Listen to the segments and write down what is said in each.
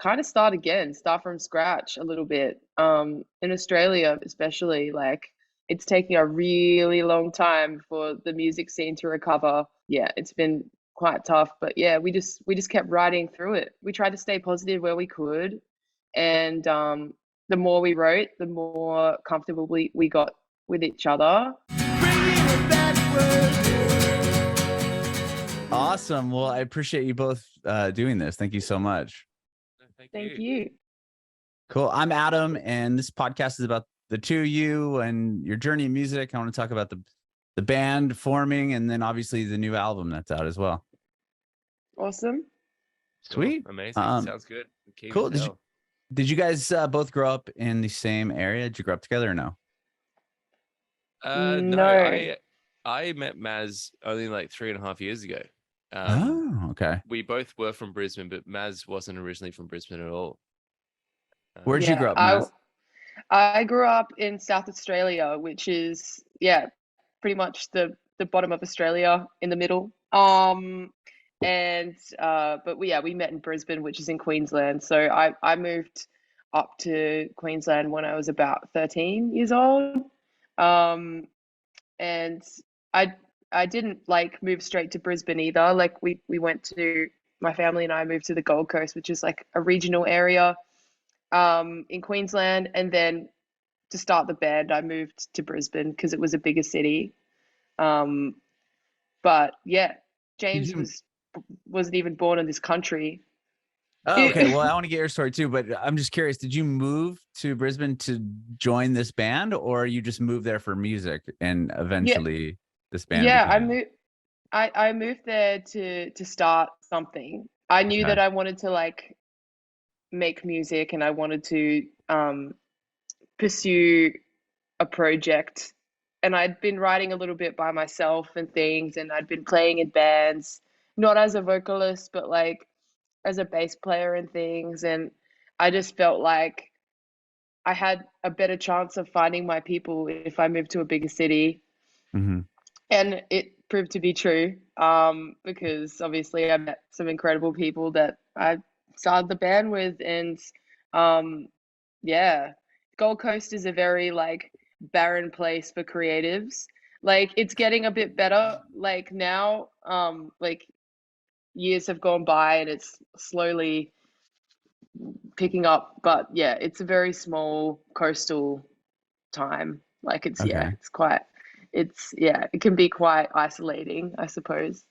kind of start from scratch a little bit. In Australia, especially, like it's taking a really long time for the music scene to recover. Yeah, it's been quite tough, but yeah, we just kept riding through it. We tried to stay positive where we could, and the more we wrote, the more comfortable we got with each other. Awesome. Well, I appreciate you both doing this. Thank you so much. Thank you. Cool. I'm Adam, and this podcast is about the two of you and your journey in music. I want to talk about the band forming, and then obviously the new album that's out as well. Awesome. Sweet. Cool. Amazing. Sounds good. Cool. Did you guys both grow up in the same area? Did you grow up together or no? No. I met Maz only like 3.5 years ago. Okay. We both were from Brisbane, but Maz wasn't originally from Brisbane at all. Where'd you grow up, Maz? I grew up in South Australia, which is pretty much the bottom of Australia in the middle. But we met in Brisbane, which is in Queensland. So I moved up to Queensland when I was about 13 years old. And I didn't like move straight to Brisbane either. Like my family and I moved to the Gold Coast, which is like a regional area in Queensland. And then to start the band, I moved to Brisbane because it was a bigger city. But yeah, James wasn't even born in this country. Oh, okay. Well, I want to get your story too, but I'm just curious. Did you move to Brisbane to join this band, or you just moved there for music and eventually this band? Yeah, I moved there to start something. I knew that I wanted to like make music and I wanted to pursue a project. And I'd been writing a little bit by myself and things, and I'd been playing in bands, not as a vocalist, but like as a bass player and things. And I just felt like I had a better chance of finding my people if I moved to a bigger city. Mm-hmm. And it proved to be true, because obviously I met some incredible people that I started the band with. And Gold Coast is a very like barren place for creatives. Like it's getting a bit better like now, like years have gone by and it's slowly picking up, but yeah, it's a very small coastal time. Like it can be quite isolating, I suppose.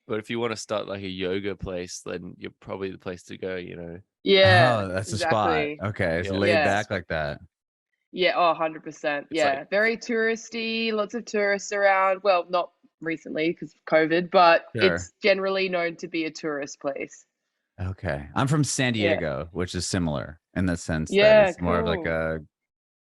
But if you want to start like a yoga place, then you're probably the place to go, you know? Yeah. Oh, that's exactly. The spot. Okay. It's laid back like that. Yeah. Oh, 100%. Yeah. Like, very touristy, lots of tourists around. Well, not recently because of COVID, but it's generally known to be a tourist place. Okay. I'm from San Diego, which is similar in the sense that it's more of like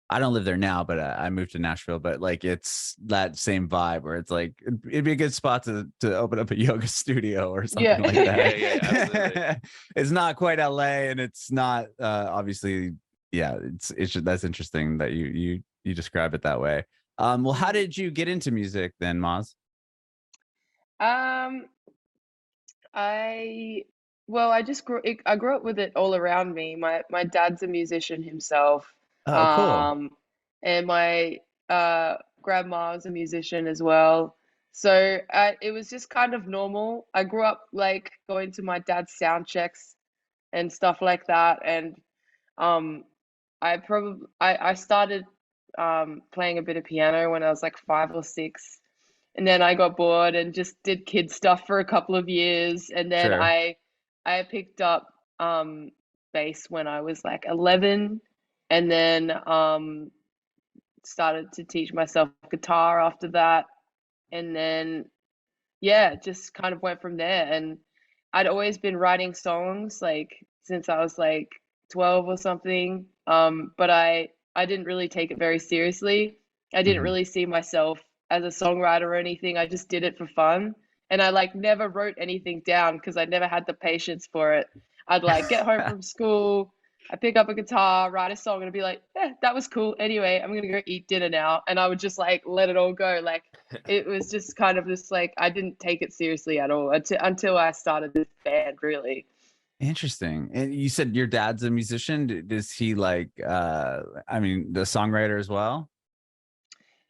I don't live there now, but I moved to Nashville, but like it's that same vibe where it's like it'd be a good spot to open up a yoga studio or something like that. Yeah, absolutely. It's not quite LA, and it's not obviously it's that's interesting that you describe it that way. Well, how did you get into music then, Maz? I grew up with it all around me. My dad's a musician himself. Oh, cool. And my grandma was a musician as well. So it was just kind of normal. I grew up like going to my dad's sound checks and stuff like that. And I started playing a bit of piano when I was like 5 or 6. And then I got bored and just did kid stuff for a couple of years. And then I picked up bass when I was like 11. And then started to teach myself guitar after that. And then, just kind of went from there. And I'd always been writing songs like since I was like 12 or something. But I didn't really take it very seriously. I didn't really see myself as a songwriter or anything. I just did it for fun. And I like never wrote anything down because I never had the patience for it. I'd like get home from school, I pick up a guitar, write a song, and I'd be like, that was cool. Anyway, I'm gonna go eat dinner now. And I would just like let it all go. Like it was just kind of this like I didn't take it seriously at all until I started this band, really. Interesting. And you said your dad's a musician. Does he like I mean, the songwriter as well?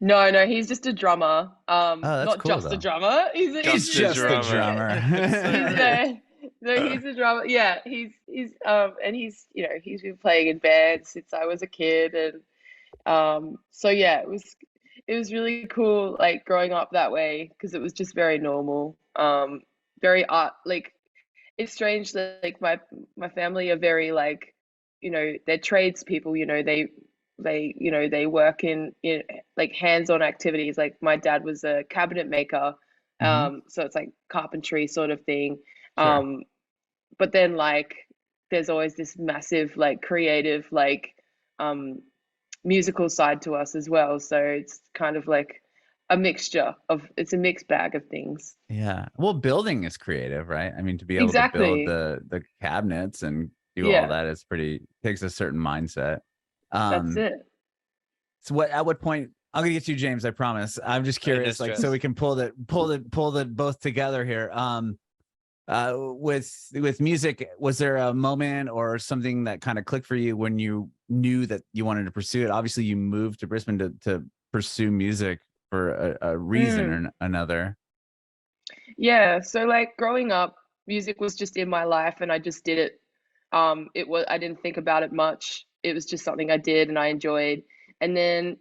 No, no, he's just a drummer. Oh, that's Not cool just a though. drummer. He's just a drummer. That's so He's great. no, he's a drummer. Yeah, and he's he's been playing in bands since I was a kid, and so yeah, it was really cool like growing up that way because it was just very normal. Very art like it's strange that like my family are very like they're tradespeople. They work in like hands-on activities. Like my dad was a cabinet maker, Hmm. so it's like carpentry sort of thing. Sure. um but then like there's always this massive like creative like um musical side to us as well, so it's kind of like it's a mixed bag of things. Yeah. Well, building is creative, right? I mean, to be able to build Exactly. the cabinets and do all Yeah, that is pretty takes a certain mindset. that's Um, it. so at what point I'm gonna get to you, James, I promise. I'm just No curious, like so stress. we can pull the both together here. With music, was there a moment or something that kind of clicked for you when you knew that you wanted to pursue it? Obviously, you moved to Brisbane to pursue music for a reason Mm. or another. Yeah, so like growing up, music was just in my life and I just did it. I didn't think about it much. It was just something I did and I enjoyed. And then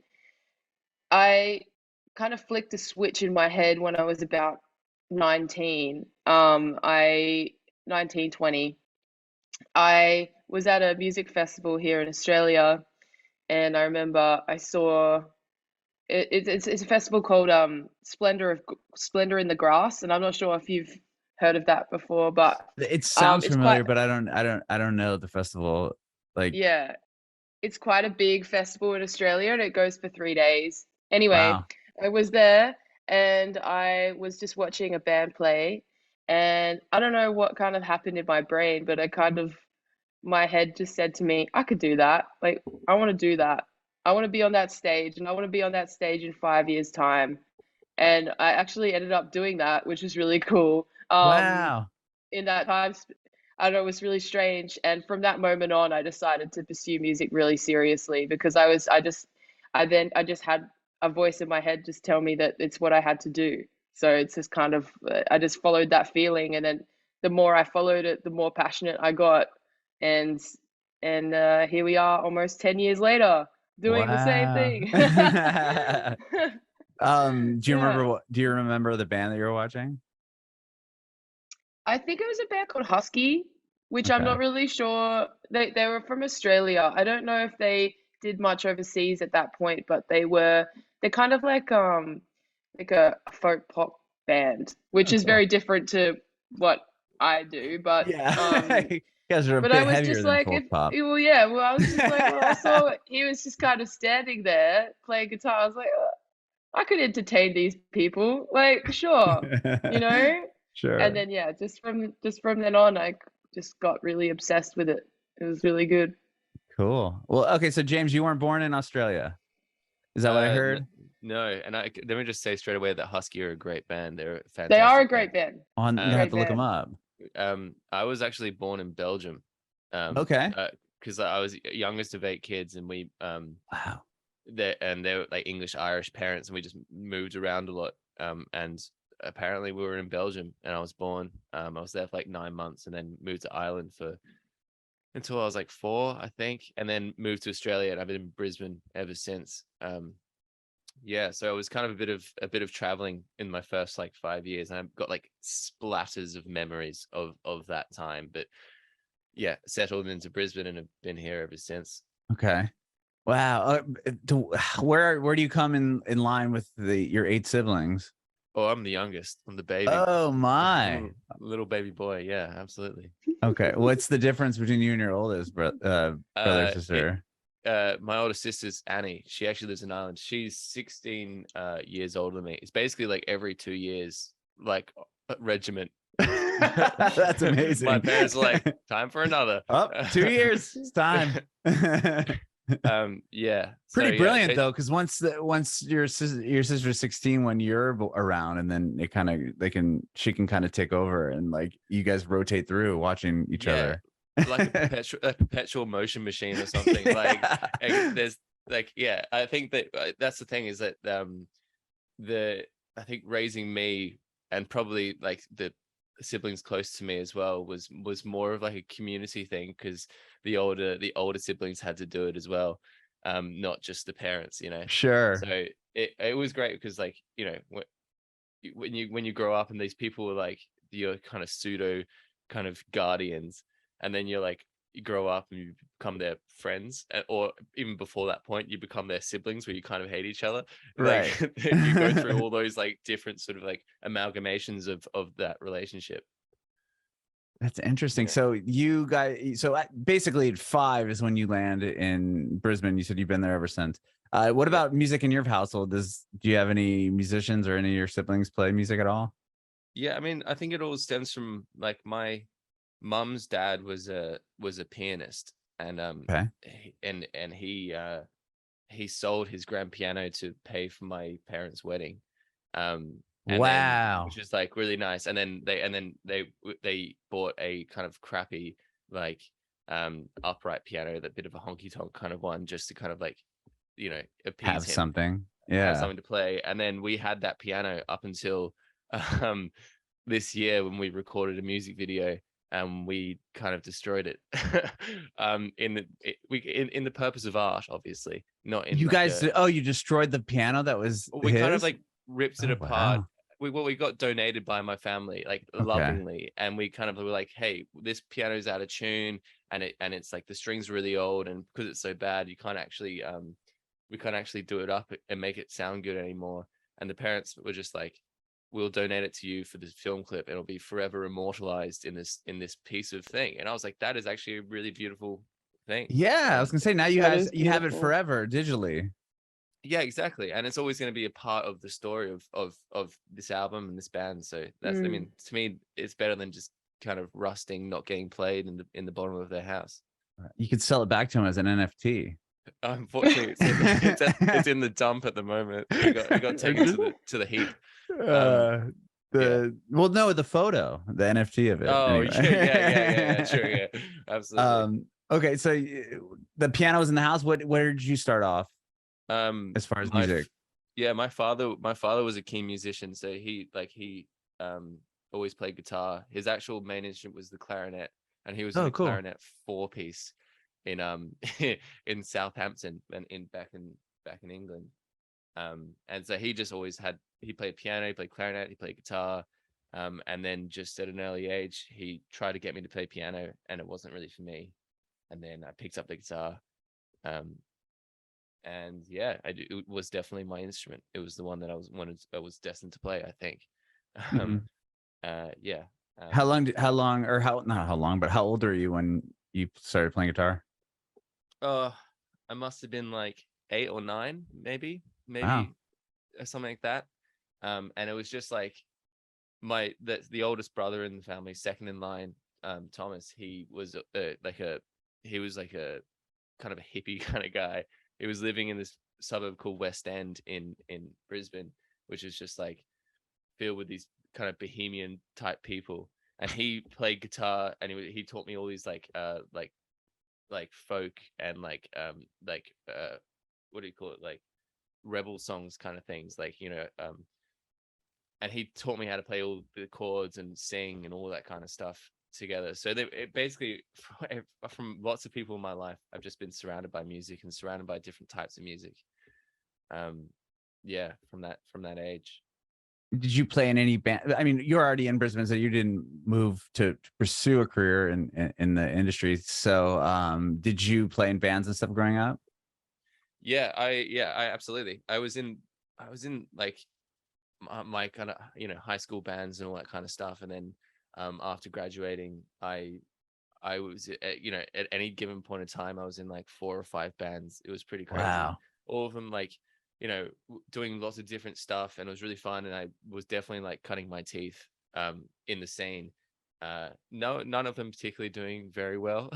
I kind of flicked a switch in my head when I was about 19. I 19, 20. I was at a music festival here in Australia and I remember I saw it's a festival called Splendor in the Grass, and I'm not sure if you've heard of that before, but It sounds it's quite familiar, but I don't know the festival. Like, yeah, it's quite a big festival in Australia, and it goes for 3 days. Anyway, wow. I was there, and I was just watching a band play, and I don't know what kind of happened in my brain, but my head just said to me, I could do that. Like, I want to do that. I want to be on that stage, and I want to be on that stage in 5 years' time. And I actually ended up doing that, which was really cool. Wow. In that time, I don't know, it was really strange. And from that moment on, I decided to pursue music really seriously because I just had a voice in my head just tell me that it's what I had to do. So it's just kind of, I just followed that feeling. And then the more I followed it, the more passionate I got. And, and here we are almost 10 years later doing the same Wow. thing. Yeah. Do you remember the band that you were watching? I think it was a band called Husky, which I'm Okay. not really sure. They were from Australia. I don't know if they did much overseas at that point, but they're kind of like a folk pop band, which Oh, is cool. very different to what I do. Yeah. You guys are a But I bit was heavier just than like, folk pop. well, yeah, well, I was just like, well, I saw he was just kind of standing there playing guitar. I was like, I could entertain these people, like, sure, you know. And Sure. then yeah, just from then on, I just got really obsessed with it. It was really good. Cool. Well, okay, so James, you weren't born in Australia. Is that what I N heard? no, and let me just say straight away that Husky are a great band. They're a They are a fantastic band. great band. On you have Um, Great to look them band. up. I was actually born in Belgium, Okay. because I was youngest of 8 kids, and Wow. they were like English Irish parents, and we just moved around a lot. And apparently we were in Belgium, and I was born. I was there for like 9 months, and then moved to Ireland for until I was like 4, I think, and then moved to Australia, and I've been in Brisbane ever since. Yeah, so it was kind of a bit of traveling in my first like 5 years, and I've got like splatters of memories of that time. But yeah, settled into Brisbane and have been here ever since. Okay. Wow. Where do you come in line with your 8 siblings? Oh, I'm the youngest. I'm the baby. Oh I'm my. a little baby boy. Yeah, absolutely. Okay. What's the difference between you and your oldest brother, It sister? my older sister's Annie. She actually lives in Ireland. She's 16 years older than me. It's basically like every 2 years, like regiment. That's My amazing. parents are like, time for another. Up 2 years. It's time. Yeah. Pretty So brilliant though, because once your sister's 16 when you're around, and then she can kind of take over, and like you guys rotate through watching each yeah, other. like a perpetual motion machine or something. Like there's like, yeah, I think that that's the thing, is that I think raising me, and probably like the siblings close to me as well, was more of like a community thing, because the older siblings had to do it as well, not just the parents, you know. Sure. So it was great, because like, you know, when you grow up and these people are like your kind of pseudo kind of guardians, and then you're like, you grow up and you become their friends, or even before that point you become their siblings, where you kind of hate each other, like Right. you go through all those like different sort of like amalgamations of that relationship. That's interesting. Yeah. So you guys, basically at 5 is when you land in Brisbane. You said you've been there ever since. What Yeah. about music in your household? Do you have any musicians or any of your siblings play music at all? Yeah, I mean, I think it all stems from like my mum's dad was a pianist, and Okay. he sold his grand piano to pay for my parents' wedding, and then, Wow. which is like really nice, and then they bought a kind of crappy like upright piano, that bit of a honky tonk kind of one, just to kind of like, you know, appease Have him, something. have Yeah. something to play. And then we had that piano up until um this year, when we recorded a music video, and we kind of destroyed it. In the purpose of art, obviously, not in You like guys, a, you destroyed the piano that was we kind of his? like ripped it Oh, apart. wow. We got donated by my family, like Okay. lovingly, and we kind of were like, hey, this piano's out of tune, and it's like the strings really old, and because it's so bad, you can't actually we can't actually do it up and make it sound good anymore. And the parents were just like, we'll donate it to you for this film clip, and it'll be forever immortalized in this piece of thing. And I was like, that is actually a really beautiful thing. Yeah, I was And gonna say, now That is you have it beautiful. forever digitally. yeah, exactly. And it's always going to be a part of the story of this album and this band. So that's, I Mm. mean, to me, it's better than just kind of rusting, not getting played in the bottom of their house. You could sell it back to him as an NFT. Unfortunately, it's in the dump at the moment. It got taken to the heap. uh Yeah. no, the photo, the NFT of it Oh, yeah. anyway. True, yeah, absolutely. Okay, so the piano was in the house. Where did you start off as far as My music? yeah, my father was a keen musician, so he always played guitar. His actual main instrument was the clarinet, and he was in Oh, a cool. clarinet four-piece in in Southampton, and back in England. And so he just always he played piano, he played clarinet, he played guitar. And then just at an early age, he tried to get me to play piano, and it wasn't really for me. And then I picked up the guitar. And yeah, it was definitely my instrument. It was the one that I was destined to play, I think. Mhm. Um, yeah. How long, or how, not how long, but how old are you when you started playing guitar? I must have been like 8 or 9, maybe, Wow. something like that. And it was just like the oldest brother in the family, second in line, Thomas. He was like a kind of a hippie kind of guy. He was living in this suburb called West End in Brisbane, which is just like filled with these kind of bohemian type people. And he played guitar, and he taught me all these like folk and what do you call it, like rebel songs kind of things, like, you know. And he taught me how to play all the chords and sing and all that kind of stuff together. So it basically, from lots of people in my life, I've just been surrounded by music and surrounded by different types of music. Yeah, from that age. Did you play in any band? I mean, you're already in Brisbane, so you didn't move to pursue a career in the industry. So, did you play in bands and stuff growing up? I absolutely. I was in like my kind of, you know, high school bands and all that kind of stuff. And then after graduating, I was you know, at any given point in time, I was in like 4 or 5 bands. It was pretty crazy. Wow. All of them like, you know, doing lots of different stuff, and it was really fun. And I was definitely like cutting my teeth in the scene. No, none of them particularly doing very well,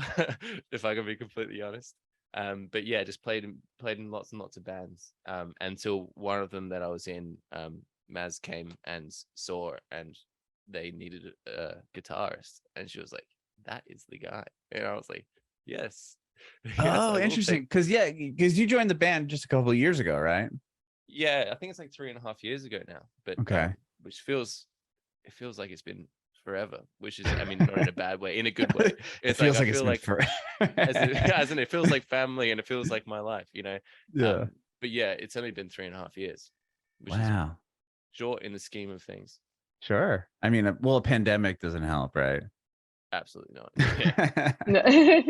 if I can be completely honest. But yeah, just played in lots and lots of bands, until one of them that I was in, Maz came and saw, and they needed a guitarist, and she was like, that is the guy. And I was like, yes. Yes, Oh, interesting. Because you joined the band just a couple of years ago, right? Yeah, I think it's like 3.5 years ago now, but okay. Which feels like it's been forever, which is, I mean, not in a bad way, in a good way. It's it feels like, I feel like as in it feels like family, and it feels like my life, you know. Yeah. But yeah, it's only been 3.5 years, which is short in the scheme of things. Sure. I mean, well, a pandemic doesn't help, right? Absolutely not. Yeah.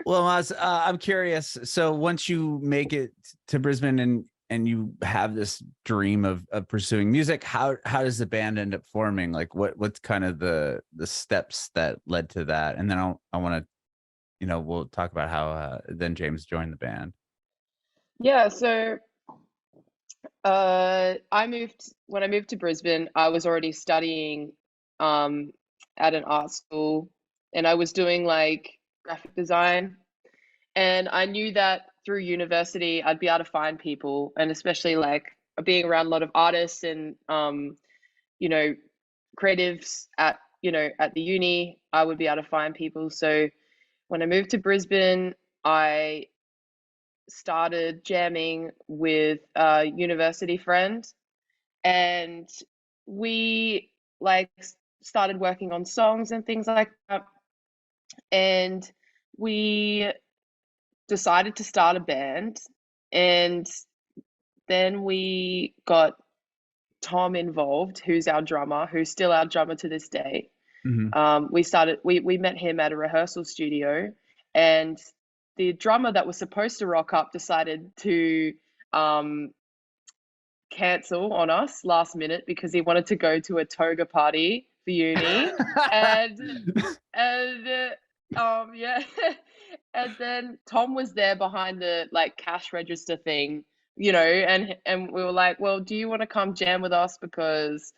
Well, Maz, I'm curious. So once you make it to Brisbane and you have this dream of pursuing music, how does the band end up forming? Like what's kind of the steps that led to that? And then I want to, we'll talk about how then James joined the band. Yeah, so when I moved to Brisbane, I was already studying at an art school, and I was doing like graphic design, and I knew that through university I'd be able to find people, and especially like being around a lot of artists and creatives at the uni, I would be able to find people. So when I moved to Brisbane, I started jamming with a university friend, and we like started working on songs and things like that, and we decided to start a band, and then we got Tom involved, who's our drummer, who's still our drummer to this day. We met him at a rehearsal studio, and the drummer that was supposed to rock up decided to cancel on us last minute because he wanted to go to a toga party for uni. and yeah. And then Tom was there behind the like cash register thing, and we were like, well, do you want to come jam with us, because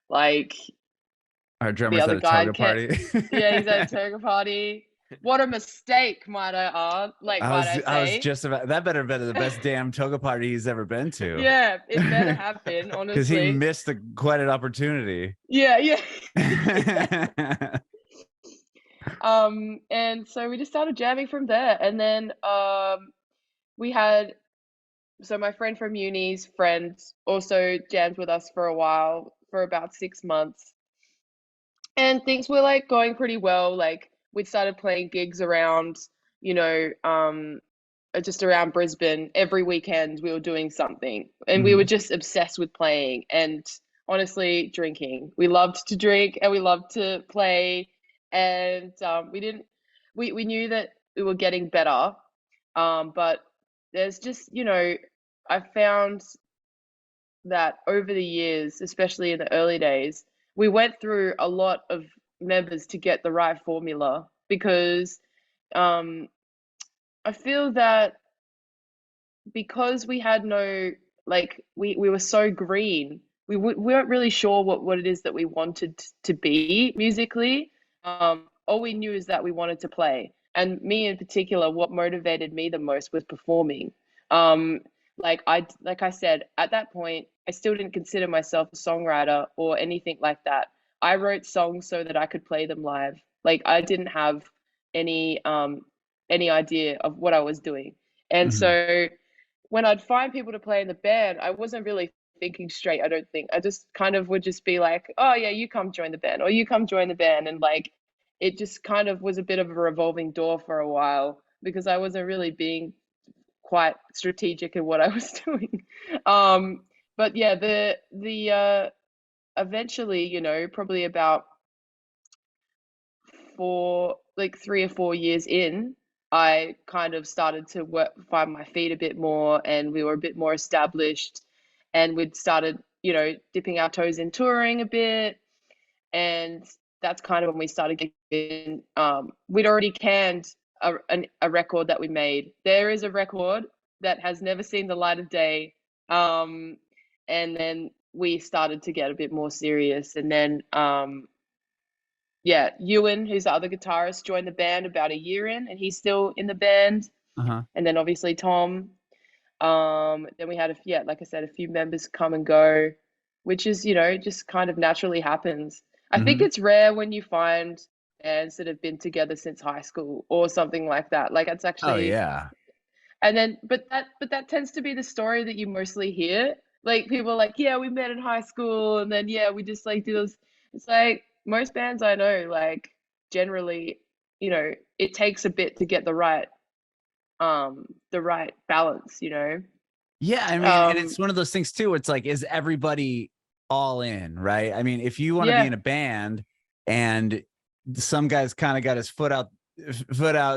like our the drummer's other at a guy toga party. yeah, he's at a toga party. What a mistake, might I say. I was just about that. Better have been the best damn toga party he's ever been to. Yeah, it better have been, honestly, because he missed quite an opportunity. Yeah. And so we just started jamming from there, and then my friend from uni's friend also jammed with us for a while, for about 6 months, and things were like going pretty well. Like we started playing gigs around, just around Brisbane. Every weekend we were doing something, and we were just obsessed with playing and honestly drinking. We loved to drink and we loved to play, and we knew that we were getting better, but there's just, I found that over the years, especially in the early days, we went through a lot of members to get the right formula, because I feel that because we had no, like, we were so green, we weren't really sure what it is that we wanted to be musically. All we knew is that we wanted to play. And me in particular, what motivated me the most was performing. Like I said, at that point, I still didn't consider myself a songwriter or anything like that. I wrote songs so that I could play them live. Like I didn't have any idea of what I was doing. And so when I'd find people to play in the band, I wasn't really thinking straight, I don't think. I just kind of would just be like, oh yeah, you come join the band, or you come join the band. And like, it just kind of was a bit of a revolving door for a while, because I wasn't really being quite strategic in what I was doing. But yeah, the eventually, probably about 3 or 4 years in, I kind of started to find my feet a bit more, and we were a bit more established, and we'd started, dipping our toes in touring a bit, and that's kind of when we started getting. We'd already canned a record that we made. There is a record that has never seen the light of day, and then we started to get a bit more serious, and then yeah, Ewan, who's the other guitarist, joined the band about a year in, and he's still in the band. and then obviously Tom. Then we had like I said, a few members come and go, which is, just kind of naturally happens. I think it's rare when you find bands that have been together since high school or something like that. Like it's Oh actually, yeah. and then, but that tends to be the story that you mostly hear. Like people are like, yeah, we met in high school, and then yeah, we just like do this. It's like most bands I know, like generally, it takes a bit to get the right balance, Yeah, I mean, and it's one of those things too. It's like, is everybody all in, right? I mean, if you want to be yeah, in a band and some guy's kind of got his foot out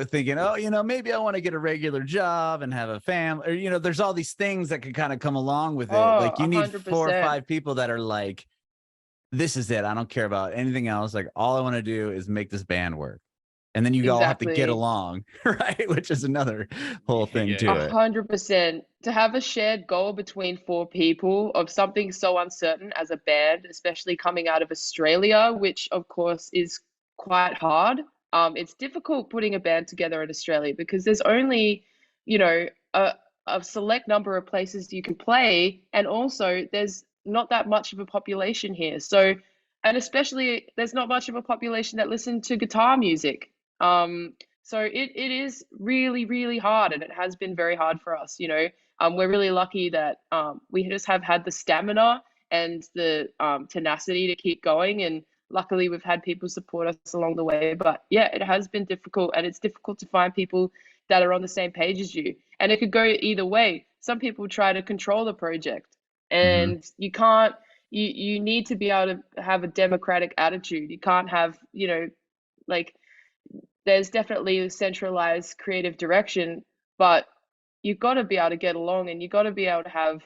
thinking, oh, maybe I want to get a regular job and have a family, or there's all these things that could kind of come along with it. oh, Like you a need hundred 4 or percent, 5 people that are like, this is it. I don't care about anything else. Like all I want to do is make this band work. And then you all have to get exactly. along, right? Which is another whole thing Yeah, to A yeah. it. 100%. To have a shared goal between 4 people of something so uncertain as a band, especially coming out of Australia, which of course is quite hard. It's difficult putting a band together in Australia because there's only, you know, a, a select number of places you can play, and also there's not that much of a population here. So, and especially there's not much of a population that listen to guitar music. So it is really, really hard, and it has been very hard for us. We're really lucky that we just have had the stamina and the tenacity to keep going, and luckily we've had people support us along the way. But yeah, it has been difficult, and it's difficult to find people that are on the same page as you. And it could go either way. Some people try to control the project, Mm-hmm. and you can't. You need to be able to have a democratic attitude. You can't have, like there's definitely a centralized creative direction, but you've got to be able to get along, and you've got to be able to have,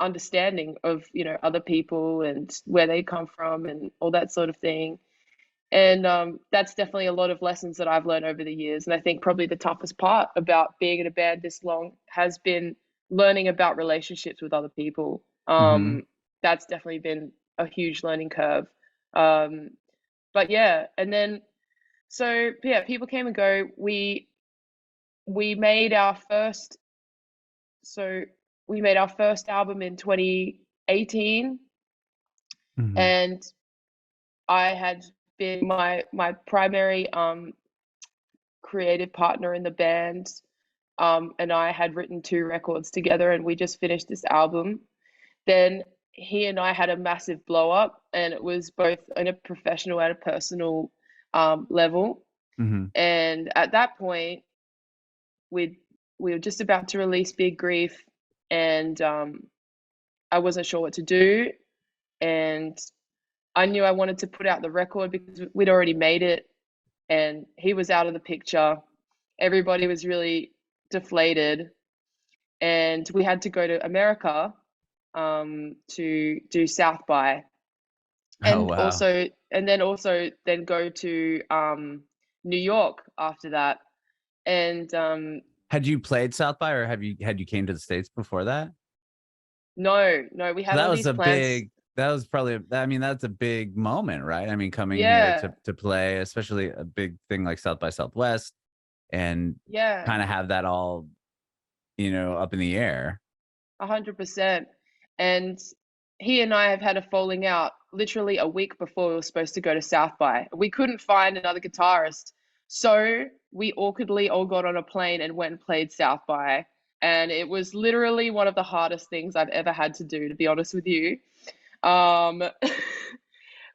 understanding of, other people and where they come from and all that sort of thing. And that's definitely a lot of lessons that I've learned over the years. And I think probably the toughest part about being in a band this long has been learning about relationships with other people. Mm-hmm. That's definitely been a huge learning curve. Um, but yeah, and then so yeah, people came and go. We made our first so we made our first album in 2018, Mm-hmm. and I had been my primary creative partner in the band, and I had written 2 records together, and we just finished this album. Then he and I had a massive blow up, and it was both on a professional and a personal level. Mm-hmm. And at that point, we we were just about to release Big Grief, and I wasn't sure what to do, and I knew I wanted to put out the record because we'd already made it, and he was out of the picture. Everybody was really deflated, and we had to go to America to do South by, Oh and wow. then go to New York after that, and Had you played South by, or had you came to the States before that? no, we So had all these plans. that was probably, I mean, that's a big moment, right? I mean, coming here Yeah, to play, especially a big thing like South by Southwest, and yeah, kind of have that all, up in the air. 100%. And he and I have had a falling out literally a week before we were supposed to go to South by. We couldn't find another guitarist, so we awkwardly all got on a plane and went and played South by. And it was literally one of the hardest things I've ever had to do, to be honest with you. Um,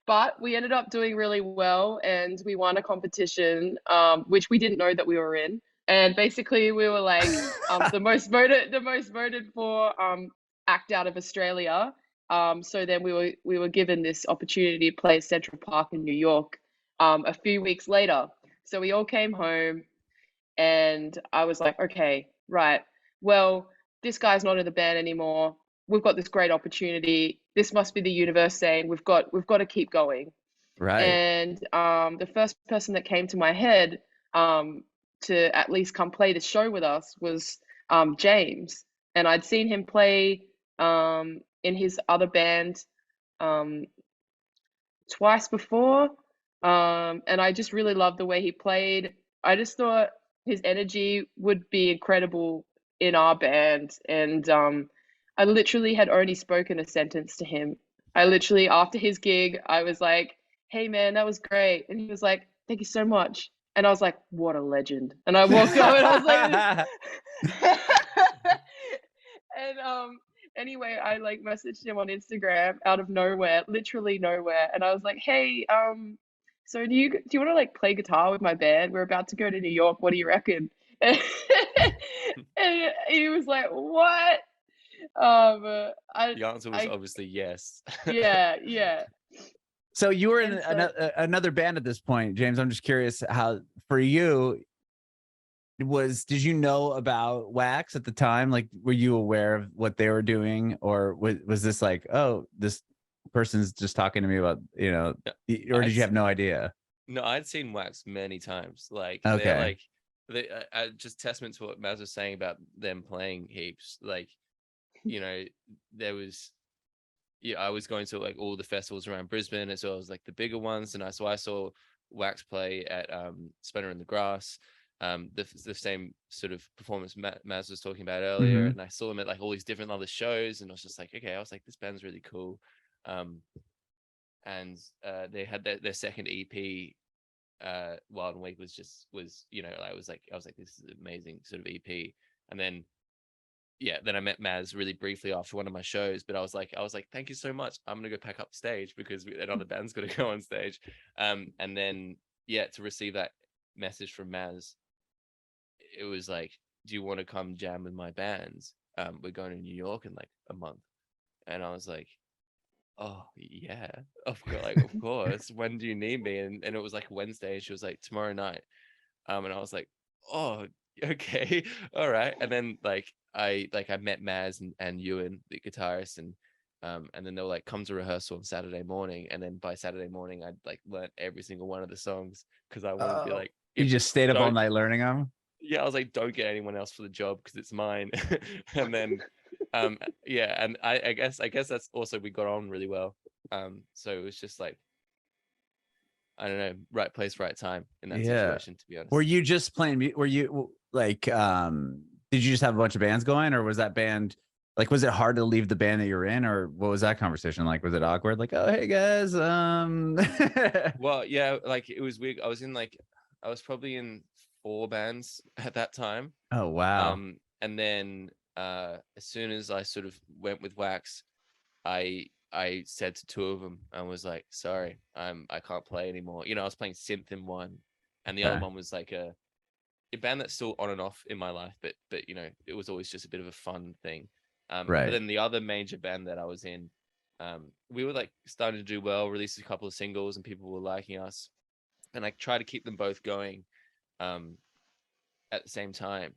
but we ended up doing really well, and we won a competition, which we didn't know that we were in. And basically, we were like the most voted for act out of Australia. So then we were given this opportunity to play at Central Park in New York a few weeks later. So we all came home, and I was like, okay, right, well, this guy's not in the band anymore. We've got this great opportunity. This must be the universe saying we've got to keep going. Right. And the first person that came to my head to at least come play the show with us was James. And I'd seen him play in his other band um, twice before, and I just really loved the way he played. I just thought his energy would be incredible in our band. And I literally had only spoken a sentence to him. I literally, after his gig, I was like, "Hey man, that was great." And he was like, "Thank you so much." And I was like, "What a legend." And I walked up and I was like, and anyway, I like messaged him on Instagram out of nowhere, literally nowhere. And I was like, "Hey, so do you want to like play guitar with my band? We're about to go to New York. What do you reckon?" And he was like, "What?" I The answer was obviously yes. yeah. So you were in And so another band at this point, James. I'm just curious how for you did you know about WAAX at the time? Like, were you aware of what they were doing, or was this like, oh, this person's just talking to me about, or did you have no idea? No, I'd seen WAAX many times. Like they're Okay. like just testament to what Maz was saying about them playing heaps. Like, there was, I was going to like all the festivals around Brisbane as well as like the bigger ones, and I saw WAAX play at Spinner in the Grass, the same sort of performance Maz was talking about earlier, and I saw them at like all these different other shows, and I was just like, okay, I was like, this band's really cool. And they had their second EP, Wild and Weak was I was like, this is an amazing sort of EP. And then then I met Maz really briefly after one of my shows, but I was like, thank you so much, I'm gonna go pack up stage because another band's gonna go on stage. And then to receive that message from Maz, it was like, do you want to come jam with my bands? We're going to New York in like a month. And I was like, oh yeah, of course. When do you need me? And it was like Wednesday. She was like, tomorrow night. And I was like, oh, okay, all right. And then I met Maz and Ewan, the guitarist, and then they were like, come to rehearsal on Saturday morning. And then by Saturday morning, I'd like learned every single one of the songs because I wanted to be like, you just stayed up all night learning them. Yeah, I was like, don't get anyone else for the job because it's mine. And then and I guess that's also, we got on really well. So it was just like, I don't know, right place, right time in that situation, to be honest. Were you just playing? Were you like, did you just have a bunch of bands going, or was that band like, was it hard to leave the band that you're in, or what was that conversation like? Was it awkward? Like, oh, hey guys. Well, yeah, like it was weird. I was probably in 4 bands at that time. Oh, wow. And then as soon as I sort of went with WAAX, I said to 2 of them, and was like, sorry, I can't play anymore. I was playing synth in one, and the other one was like a band that's still on and off in my life, but it was always just a bit of a fun thing. Right. But then the other major band that I was in, we were like starting to do well, released a couple of singles, and people were liking us, and I tried to keep them both going at the same time.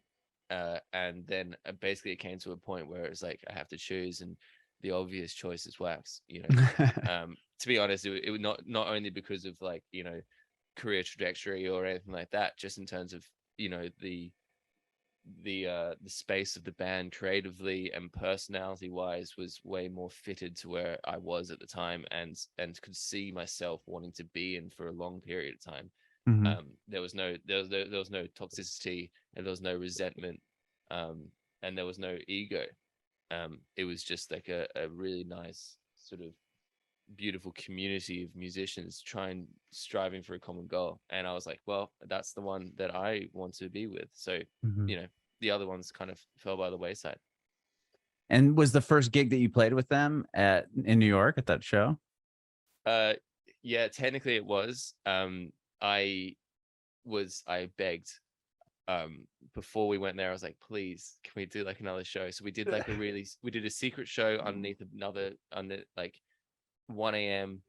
And then basically it came to a point where it was like, I have to choose, and the obvious choice is WAAX. To be honest, it would not only because of like, career trajectory or anything like that, just in terms of, the space of the band creatively and personality wise was way more fitted to where I was at the time, and could see myself wanting to be in for a long period of time. There was no toxicity, and there was no resentment, and there was no ego. It was just like a really nice sort of beautiful community of musicians striving for a common goal. And I was like, well, that's the one that I want to be with. So the other ones kind of fell by the wayside. And was the first gig that you played with them in New York at that show? Yeah, technically it was. I begged before we went there. I was like, please, can we do like another show? So we did like we did a secret show underneath under like 1 a.m.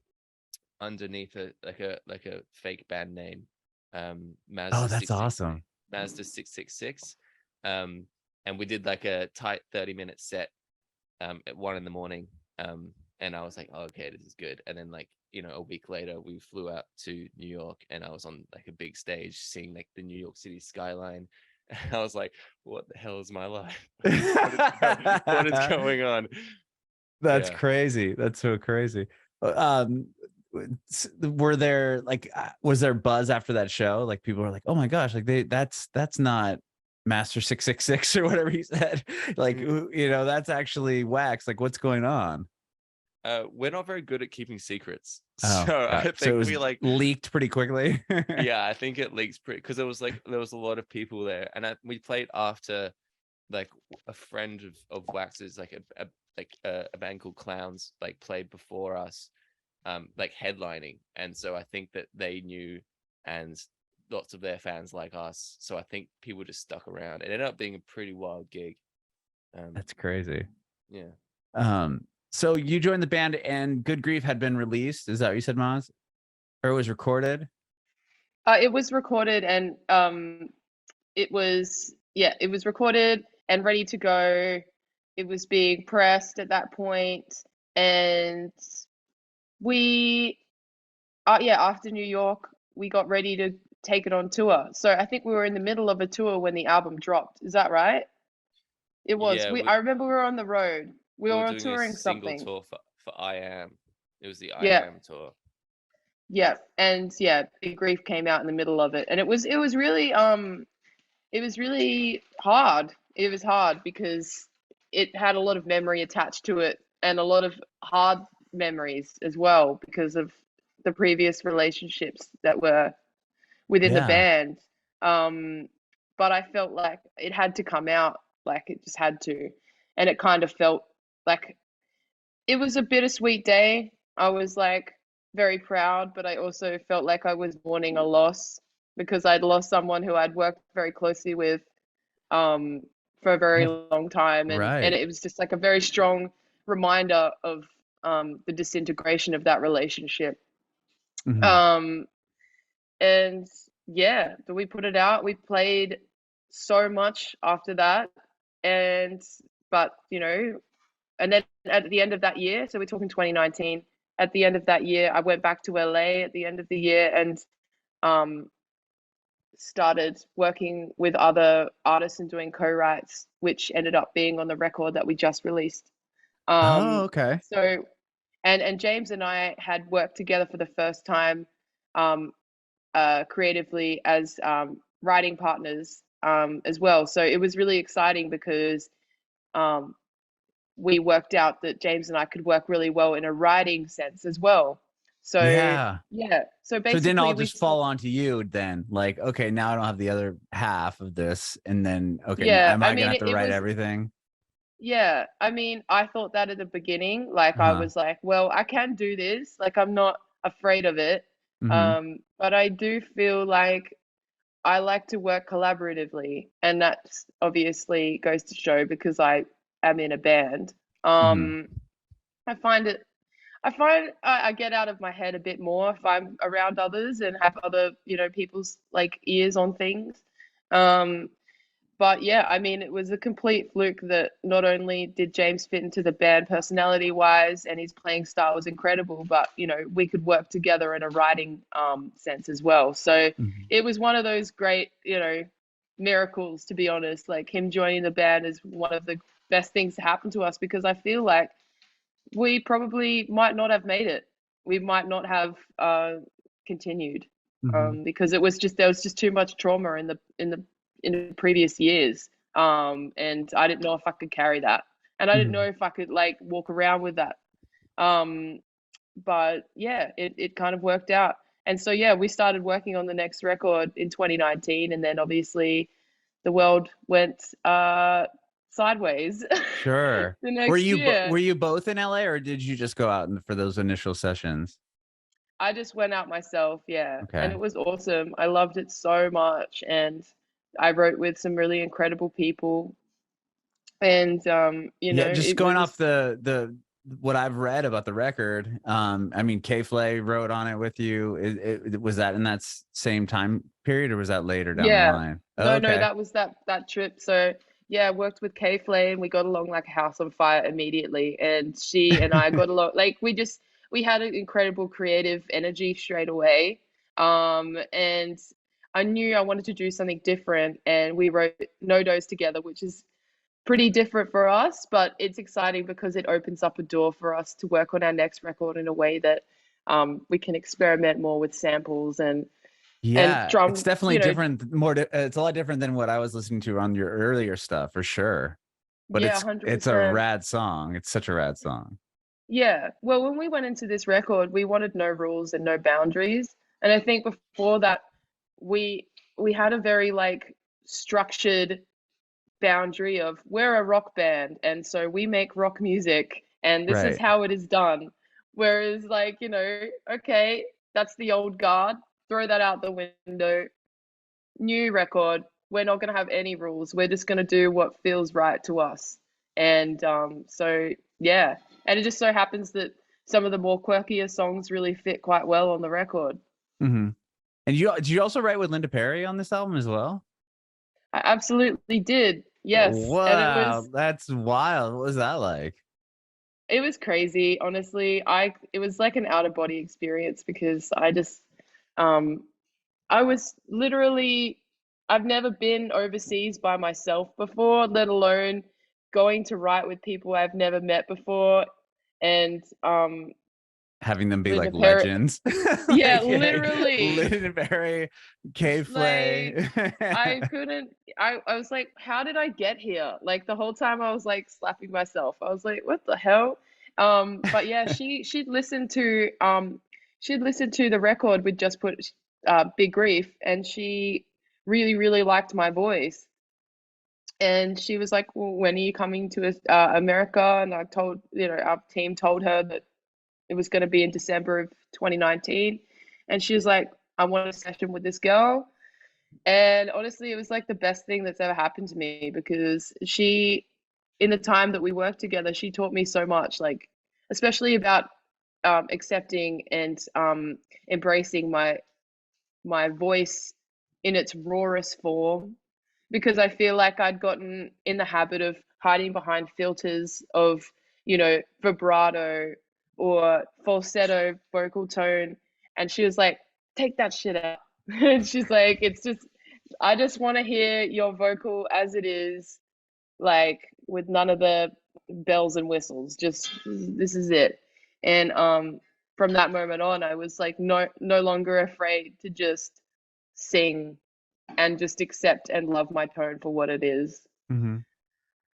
underneath a fake band name. Mazda, that's awesome. Mazda 666. And we did like a tight 30-minute set at 1 a.m. And I was like, oh, okay, this is good. And then like, a week later we flew out to New York, and I was on like a big stage seeing like the New York City skyline. And I was like, what the hell is my life? What is going on? That's crazy. That's so crazy. were there like was there buzz after that show? Like people were like, oh my gosh, like that's not Master 666 or whatever he said. Like you know, that's actually WAAX. Like what's going on? We're not very good at keeping secrets, Oh, so I think so it was we like leaked pretty quickly. yeah, I think it leaks pretty because there was a lot of people there, and we played after like a friend of WAAX's, like a band called Clowns, like played before us, like headlining, and so I think that they knew, and lots of their fans like us, so I think people just stuck around. It ended up being a pretty wild gig. That's crazy. Yeah. So you joined the band and Good Grief had been released. Is that what you said, Maz? Or it was recorded? It was recorded and it was recorded and ready to go. It was being pressed at that point, and we after New York, we got ready to take it on tour. So I think we were in the middle of a tour when the album dropped. Is that right? It was. Yeah, I remember we were on the road. We we were were doing a touring single something. tour for I Am. It was the I Yeah. Am tour. Yeah, and Big Grief came out in the middle of it, and it was really hard. It was hard because it had a lot of memory attached to it, and a lot of hard memories as well because of the previous relationships that were within the band. But I felt like it had to come out, like it just had to, and it kind of felt like it was a bittersweet day. I was like very proud, but I also felt like I was mourning a loss because I'd lost someone who I'd worked very closely with for a very long time, and it was just like a very strong reminder of the disintegration of that relationship. And yeah, so we put it out. We played so much after that, but you know, and then at the end of that year, so we're talking 2019, at the end of that year, I went back to LA at the end of the year and started working with other artists and doing co-writes, which ended up being on the record that we just released. Okay. So, and James and I had worked together for the first time creatively as writing partners as well. So it was really exciting because we worked out that James and I could work really well in a writing sense as well. So so basically, so it didn't all just fall onto you then, like, okay, now I don't have the other half of this, and then am I gonna have to write everything? Yeah, I mean, I thought that at the beginning, like I was like, well, I can do this, like I'm not afraid of it. But I do feel like I like to work collaboratively, and that obviously goes to show because I am in a band. I get out of my head a bit more if I'm around others and have other, people's like ears on things. But yeah, I mean, it was a complete fluke that not only did James fit into the band personality wise and his playing style was incredible, but we could work together in a writing sense as well. So it was one of those great, miracles, to be honest. Like him joining the band is one of the best things to happen to us because I feel like we probably might not have made it. We might not have continued because there was just too much trauma in the previous years, and I didn't know if I could carry that, and I didn't know if I could like walk around with that. But yeah, it kind of worked out, and so yeah, we started working on the next record in 2019, and then obviously the world went sideways. Sure. The next year. Were you both in LA, or did you just go out for those initial sessions? I just went out myself, yeah. Okay. And it was awesome. I loved it so much, and I wrote with some really incredible people. And just going off the what I've read about the record, I mean, k.flay wrote on it with you. Was that in that same time period, or was that later down the line? No, that was that trip. So yeah, I worked with k.flay and we got along like a house on fire immediately. And she and I got along like we had an incredible creative energy straight away. And I knew I wanted to do something different, and we wrote No Doz together, which is pretty different for us, but it's exciting because it opens up a door for us to work on our next record in a way that we can experiment more with samples and Yeah, it's drum, definitely you know. different. It's a lot different than what I was listening to on your earlier stuff for sure. But Yeah, it's a 100%. rad song. It's such a rad song. Yeah. Well, when we went into this record, we wanted no rules and no boundaries. And I think before that, we we had a very like structured boundary of we're a rock band, and so we make rock music, and this is Right. how it is done. Whereas, like, okay, that's the old guard. Throw that out the window. New record. We're not going to have any rules. We're just going to do what feels right to us. And so, yeah. And it just so happens that some of the more quirkier songs really fit quite well on the record. Mm-hmm. And did you also write with Linda Perry on this album as well? I absolutely did. Yes. And Wow, that's wild. What was that like? it was crazy, honestly. It was like an out of body experience because um I was literally, I've never been overseas by myself before, let alone going to write with people I've never met before. And Having them be Linda like Perry, legends. yeah, Like, hey, literally. Linda Perry, Like, k.flay. I couldn't, I was like, how did I get here? Like the whole time I was like slapping myself. I was like, what the hell? But yeah, she'd listened to the record we'd just put, Big Grief, and she really, really liked my voice. And she was like, well, when are you coming to America? And I told, our team told her that it was going to be in December of 2019. And she was like, I want a session with this girl. And honestly, it was like the best thing that's ever happened to me because in the time that we worked together, she taught me so much, like, especially about accepting and embracing my voice in its rawest form, because I feel like I'd gotten in the habit of hiding behind filters of, vibrato or falsetto vocal tone. And she was like, take that shit out. And she's like, I just want to hear your vocal as it is, like with none of the bells and whistles. Just this is it. And from that moment on, I was like no longer afraid to just sing and just accept and love my tone for what it is. Mm-hmm.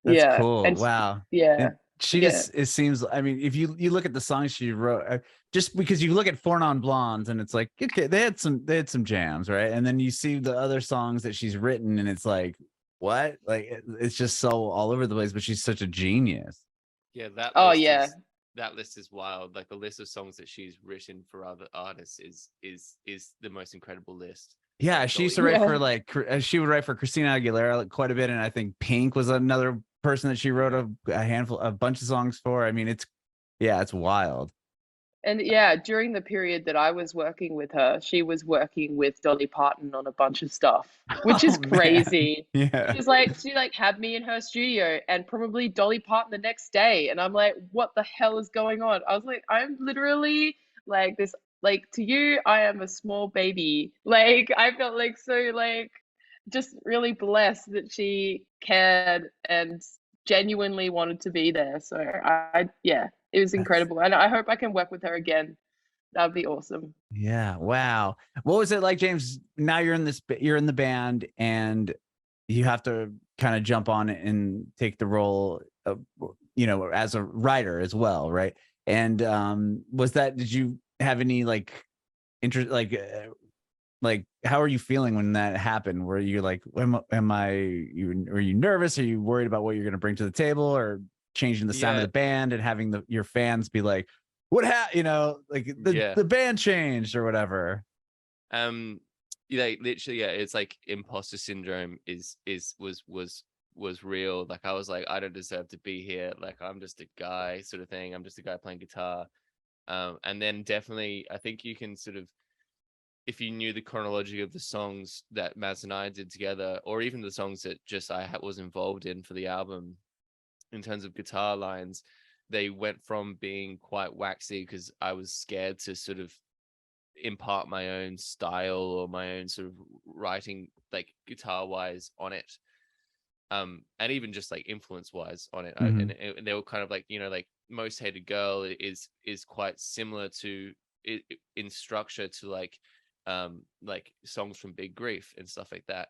That's Yeah. cool. And Wow. yeah. And she Yeah. just, it seems, I mean, if you look at the songs she wrote, just because you look at Four Non Blondes and it's like, okay, they had some jams, right? And then you see the other songs that she's written and it's like, what? Like it's just so all over the place, but she's such a genius. Yeah, Oh yeah. that list is wild. Like the list of songs that she's written for other artists is the most incredible list. Yeah, Like she used Dolly to write Yeah. for like she would write for Christina Aguilera like, quite a bit, and I think Pink was another person that she wrote a bunch of songs for. I mean, it's wild. And yeah, during the period that I was working with her, she was working with Dolly Parton on a bunch of stuff, which is Oh man, crazy. yeah, She had me in her studio and probably Dolly Parton the next day. And I'm like, what the hell is going on? I was like, I'm literally like this, like to you, I am a small baby. Like I felt like so like just really blessed that she cared and genuinely wanted to be there. So yeah, it was that's incredible. And I hope I can work with her again. That'd be awesome. yeah. Wow, what was it like, James? Now you're in the band, and you have to kind of jump on it and take the role of, as a writer as well, right? And did you have any like interest, like how are you feeling when that happened? Were you like, were you nervous? Are you worried about what you're going to bring to the table, or changing the sound of Yeah, the band and having your fans be like, like yeah. the band changed or whatever? Like literally, yeah, it's like imposter syndrome was real. Like I was like, I don't deserve to be here. Like I'm just a guy, sort of thing. I'm just a guy playing guitar. And then definitely, I think you can sort of, if you knew the chronology of the songs that Maz and I did together, or even the songs that just was involved in for the album, in terms of guitar lines, they went from being quite waxy because I was scared to sort of impart my own style or my own sort of writing, like guitar wise on it, and even just like influence wise on it. Mm-hmm. And they were kind of like, like Most Hated Girl is quite similar to in structure to like songs from Big Grief and stuff like that.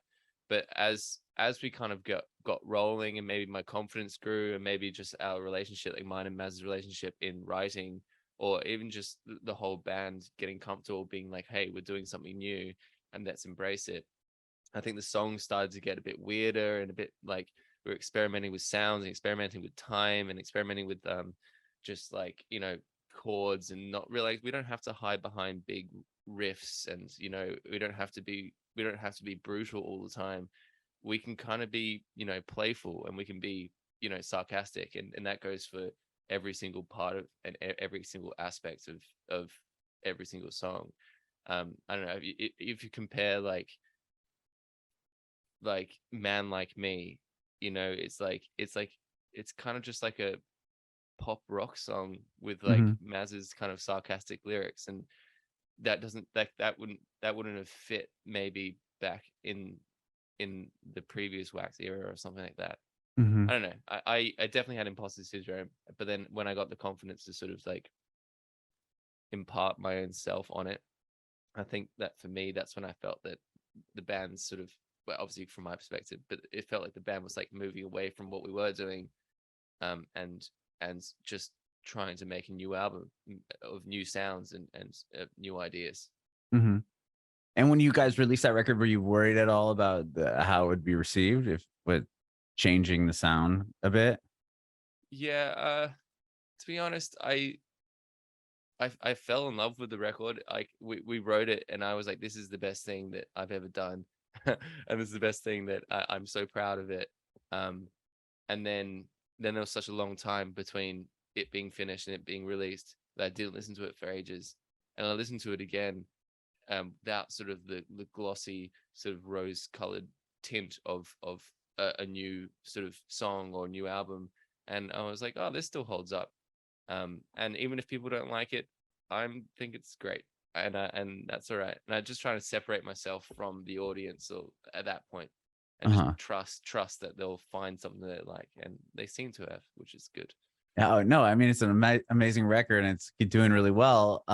But as we kind of got rolling, and maybe my confidence grew, and maybe just our relationship, like mine and Maz's relationship in writing, or even just the whole band getting comfortable being like, hey, we're doing something new and let's embrace it. I think the songs started to get a bit weirder and a bit like we're experimenting with sounds and experimenting with time and experimenting with just like, you know, chords, and not really, we don't have to hide behind big riffs, and you know, we don't have to be brutal all the time. We can kind of be, you know, playful, and we can be, you know, sarcastic, and that goes for every single part of and every single aspect of every single song. I don't know if you compare like Man Like Me, you know, it's kind of just like a pop rock song with like Maz's kind of sarcastic lyrics, and that wouldn't have fit maybe back in the previous WAAX era or something like that. I don't know. I definitely had imposter syndrome, but then when I got the confidence to sort of like impart my own self on it, I think that for me, that's when I felt that the band's sort of, well, obviously from my perspective, but it felt like the band was like moving away from what we were doing, and just trying to make a new album of new sounds and new ideas. And when you guys released that record, were you worried at all about how it would be received, if with changing the sound a bit? Yeah, to be honest, I fell in love with the record. Like we wrote it, and I was like, this is the best thing that I've ever done, and this is the best thing that I'm so proud of it. And then there was such a long time between it being finished and it being released that I didn't listen to it for ages, and I listened to it again, without sort of the glossy sort of rose-colored tint of a new sort of song or new album, and I was like, oh, this still holds up. And even if people don't like it, I think it's great, and that's all right. And I just try to separate myself from the audience, or at that point, and just trust that they'll find something that they like, and they seem to have, which is good. Oh no, I mean, it's an amazing record, and it's doing really well.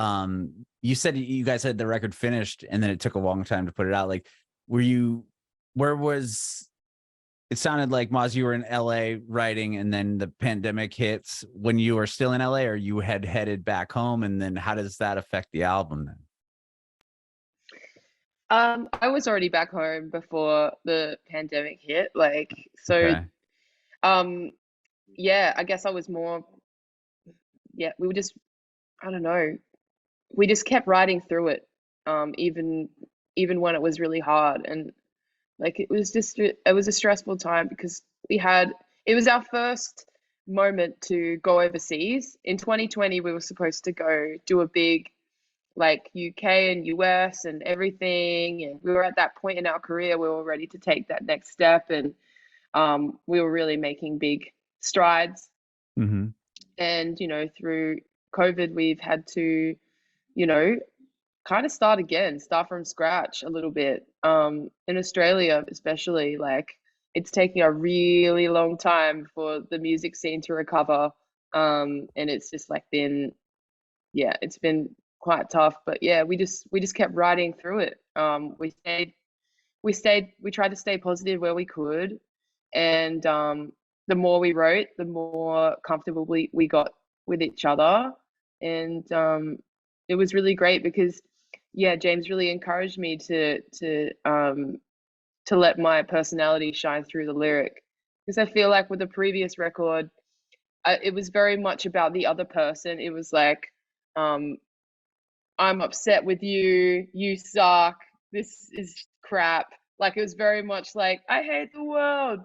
You said you guys had the record finished, and then it took a long time to put it out. Like, where was? It sounded like, Maz, you were in LA writing, and then the pandemic hits when you were still in LA, or you had headed back home, and then how does that affect the album then? I was already back home before the pandemic hit, like, so, Okay. yeah, I guess I was more, yeah, we were just, I don't know, we just kept writing through it, even when it was really hard, and like it was a stressful time because it was our first moment to go overseas. In 2020, we were supposed to go do a big like UK and US and everything, and we were at that point in our career we were ready to take that next step, and we were really making big strides. And you know, through COVID, we've had to, you know, kind of start from scratch a little bit. In Australia, especially, like it's taking a really long time for the music scene to recover. And it's just like it's been quite tough. But yeah, we just kept riding through it. We tried to stay positive where we could, and the more we wrote, the more comfortable we got with each other, and it was really great because yeah, James really encouraged me to let my personality shine through the lyric, because I feel like with the previous record, it was very much about the other person. It was like, I'm upset with you, you suck, this is crap. Like it was very much like, I hate the world.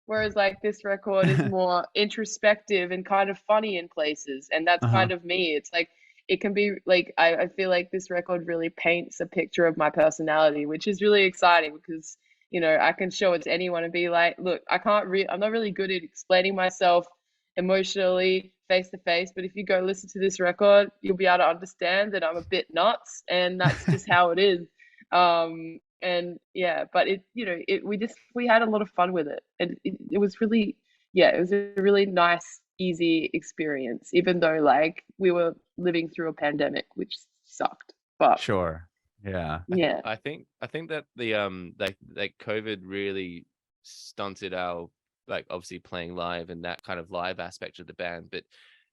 Whereas like this record is more introspective and kind of funny in places. And that's kind of me. It's like, it can be like, I feel like this record really paints a picture of my personality, which is really exciting because, you know, I can show it to anyone and be like, look, I'm not really good at explaining myself emotionally face to face, but if you go listen to this record, you'll be able to understand that I'm a bit nuts, and that's just how it is. And yeah, but it, you know, we had a lot of fun with it, and it was really, yeah, it was a really nice, easy experience, even though like we were living through a pandemic, which sucked. But sure, yeah, yeah, I think that the like COVID really stunted our, like, obviously playing live and that kind of live aspect of the band, but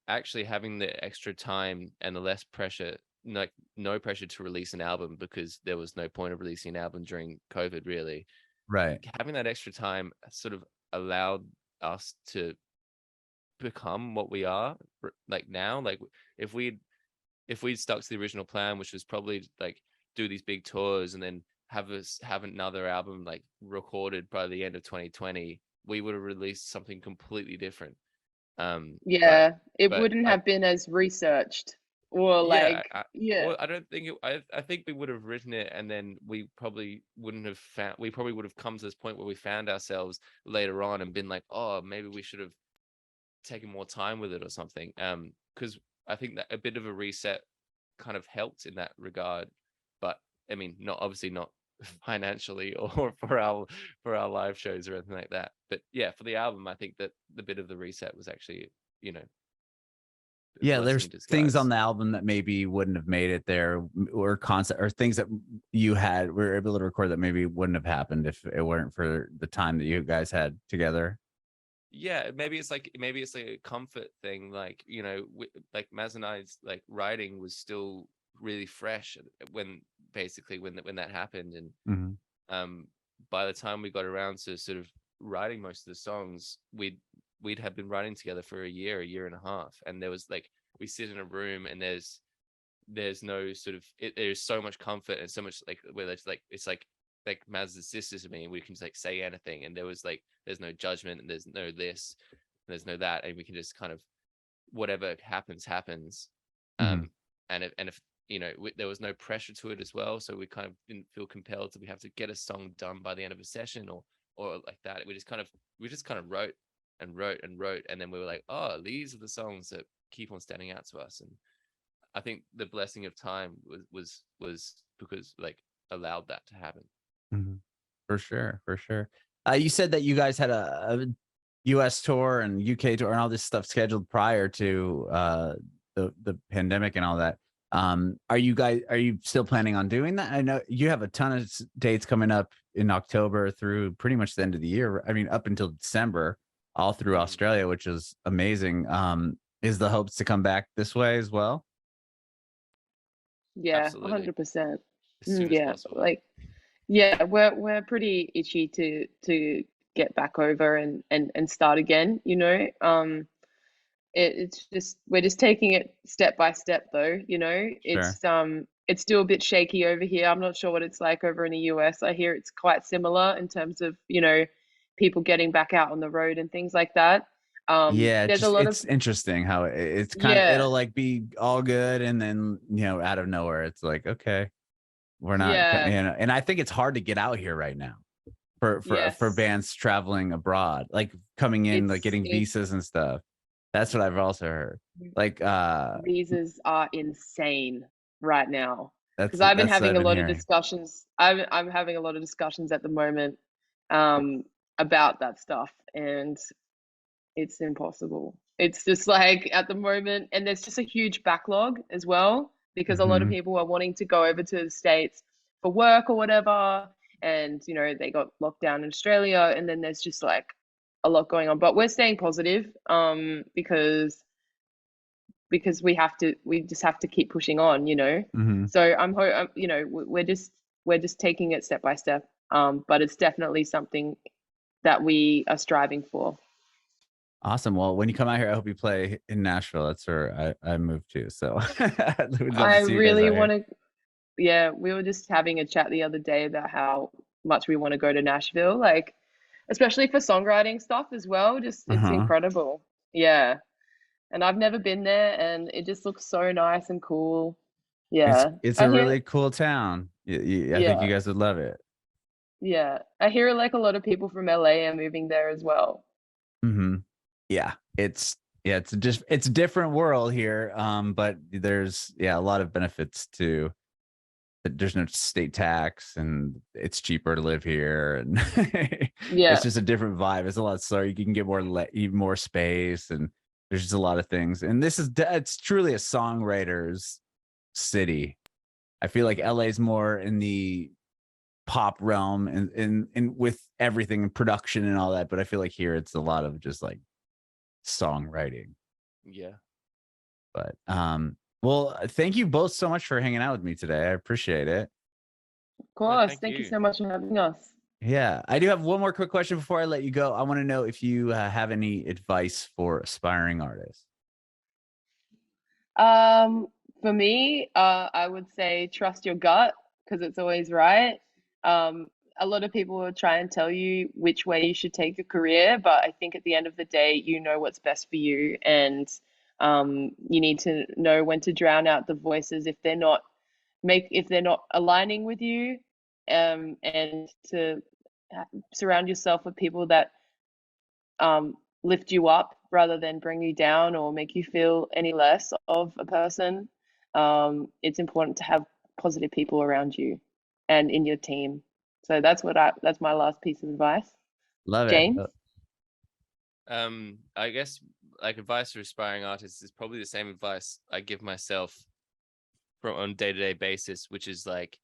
actually having the extra time and the less pressure, like no pressure to release an album because there was no point of releasing an album during COVID really. right, Having that extra time sort of allowed us to become what we are like now. Like if we'd stuck to the original plan, which was probably like do these big tours and then have another album like recorded by the end of 2020, we would have released something completely different. But yeah, it wouldn't I have been as researched or yeah, like, yeah, well, I don't think I think we would have written it and then we probably wouldn't have found, we probably would have come to this point where we found ourselves later on and been like, oh, maybe we should have taken more time with it or something. Because I think that a bit of a reset kind of helped in that regard. But I mean, not obviously not financially or for our live shows or anything like that. But yeah, for the album, I think that the bit of the reset was actually, you know, a yeah. blessing There's in things on disguise. the album that maybe wouldn't have made it there, or concept, or things that you had were able to record that maybe wouldn't have happened if it weren't for the time that you guys had together. Yeah, maybe it's like a comfort thing, like, you know, like Maz and I's like writing was still really fresh when basically when that happened. And Mhm. um by the time we got around to sort of writing most of the songs, we'd have been writing together for a year and a half, and there was like, we sit in a room and there's no sort of there's so much comfort and so much like where it's like Maz's sister to me, and we can just like say anything, and there was like there's no judgment and there's no this, there's no that, and we can just kind of whatever happens. Mhm. And if you know, there was no pressure to it as well, so we kind of didn't feel compelled to we have to get a song done by the end of a session or like that. We just kind of wrote and wrote and wrote, and then we were like, oh, these are the songs that keep on standing out to us. And I think the blessing of time was because like allowed that to happen. Mhm. For sure, for sure. You said that you guys had a US tour and UK tour and all this stuff scheduled prior to the pandemic and all that. Are you still planning on doing that? I know you have a ton of dates coming up in October through pretty much the end of the year. I mean, up until December, all through Mm, Australia, which is amazing. Is the hopes to come back this way as well? yeah, absolutely, 100%. as soon as Yeah, possible. like, yeah, we're pretty itchy to get back over and start again, you know. It's just we're just taking it step by step though, you know. Sure. It's still a bit shaky over here. I'm not sure what it's like over in the US. I hear it's quite similar in terms of, you know, people getting back out on the road and things like that. Yeah, There's a lot of it's interesting how it's kind of, yeah, it'll like be all good and then, out of nowhere it's like, okay, we're not, yeah, and I think it's hard to get out here right now for yes. bands traveling abroad, like coming in, like getting visas It's and stuff. That's what I've also heard. Like visas are insane right now because I've been that's what having I've a been lot of hearing. discussions. I'm having a lot of discussions at the moment um, about that stuff, and it's impossible. It's just like at the moment, and there's just a huge backlog as well because a lot of Hmm. people are wanting to go over to the States for work or whatever, and you know they got locked down in Australia, and then there's just like a lot going on. But we're staying positive because we just have to keep pushing on, you know. Hmm. So you know, we're just taking it step by step. But it's definitely something that we are striving for. Awesome. Well, when you come out here, I hope you play in Nashville. That's where I moved to. So I would love I to see you guys really out want here. to. Yeah, we were just having a chat the other day about how much we want to go to Nashville, like especially for songwriting stuff as well. Just it's Uh-huh. incredible. Yeah, and I've never been there, and it just looks so nice and cool. Yeah, It's I a hear. really cool town. I think you Yeah, guys would love it. yeah, I hear like a lot of people from LA are moving there as well. Hmm. Yeah, it's a different world here. But there's a lot of benefits to. There's no state tax, and it's cheaper to live here, and it's Yeah, just a different vibe. It's a lot slower. You can get even more space, and there's just a lot of things. And it's truly a songwriter's city. I feel like LA is more in the pop realm and with everything and production and all that, but I feel like here it's a lot of just like songwriting. Yeah. But well, thank you both so much for hanging out with me today. I appreciate it. Of course. Thank you so much for having us. Yeah, I do have one more quick question before I let you go. I want to know if you have any advice for aspiring artists. For me, I would say trust your gut because it's always right. A lot of people will try and tell you which way you should take your career, but I think at the end of the day, you know what's best for you, and you need to know when to drown out the voices if they're not aligning with you, and to surround yourself with people that lift you up rather than bring you down or make you feel any less of a person. It's important to have positive people around you and in your team. So that's my last piece of advice. Love James? it. I guess like advice for aspiring artists is probably the same advice I give myself on a day-to-day basis, which is like,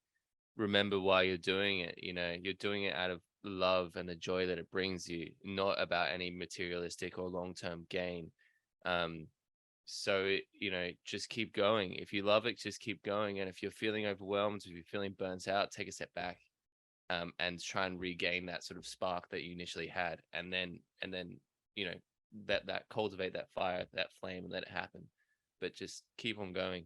remember why you're doing it. You know, you're doing it out of love and the joy that it brings you, not about any materialistic or long-term gain. So you know, just keep going. If you love it, just keep going. And if you're feeling overwhelmed, if you're feeling burnt out, take a step back, and try and regain that sort of spark that you initially had, and then you know, that cultivate that fire, that flame, and let it happen. But just keep on going.